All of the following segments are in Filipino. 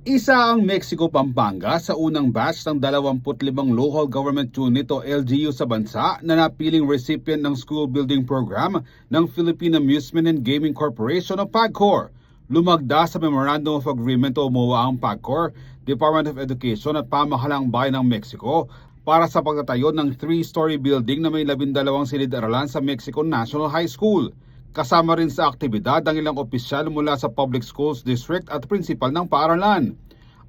Isa ang Mexico Pampanga sa unang batch ng 25 local government unit o LGU sa bansa na napiling recipient ng school building program ng Philippine Amusement and Gaming Corporation o PAGCOR. Lumagda sa Memorandum of Agreement o MOA ang PAGCOR, Department of Education at Pamahalang Bayan ng Mexico para sa pagtatayo ng 3-story building na may 12 silid-aralan sa Mexico National High School. Kasama rin sa aktibidad ang ilang opisyal mula sa Public Schools District at prinsipal ng paaralan.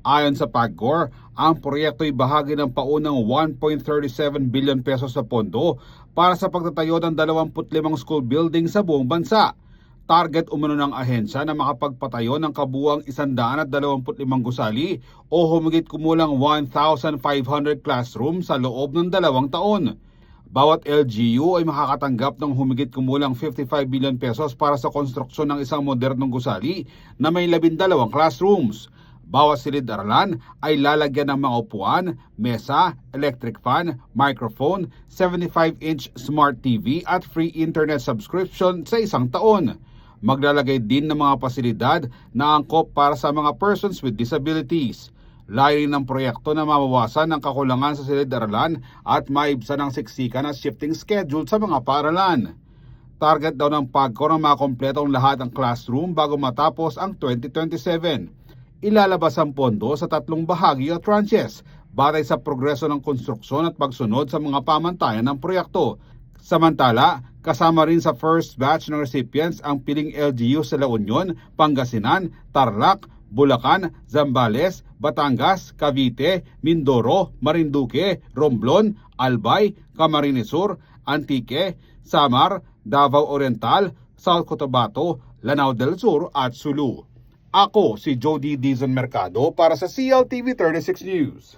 Ayon sa PAGCOR, ang proyekto ay bahagi ng paunang 1.37 billion pesos na pondo para sa pagtatayo ng 25 school building sa buong bansa. Target umano ng ahensya na makapagpatayo ng kabuuang 125 gusali o humigit kumulang 1,500 classrooms sa loob ng 2 taon. Bawat LGU ay makakatanggap ng humigit kumulang 55 billion pesos para sa konstruksyon ng isang modernong gusali na may 12 classrooms. Bawat silid-aralan ay lalagyan ng mga upuan, mesa, electric fan, microphone, 75-inch smart TV at free internet subscription sa isang taon. Maglalagay din ng mga pasilidad na angkop para sa mga persons with disabilities. Layunin ng proyekto na mabawasan ang kakulangan sa silid-aralan at maibsan ang siksikan at shifting schedule sa mga paaralan. Target daw ng PAGCOR na makompleto ang lahat ng classroom bago matapos ang 2027. Ilalabas ang pondo sa 3 bahagi o tranches batay sa progreso ng konstruksyon at pagsunod sa mga pamantayan ng proyekto. Samantala, kasama rin sa first batch ng recipients ang piling LGU sa La Union, Pangasinan, Tarlac, Bulacan, Zambales, Batangas, Cavite, Mindoro, Marinduque, Romblon, Albay, Camarines Sur, Antique, Samar, Davao Oriental, South Cotabato, Lanao del Sur at Sulu. Ako si Jody Dizon Mercado para sa CLTV 36 News.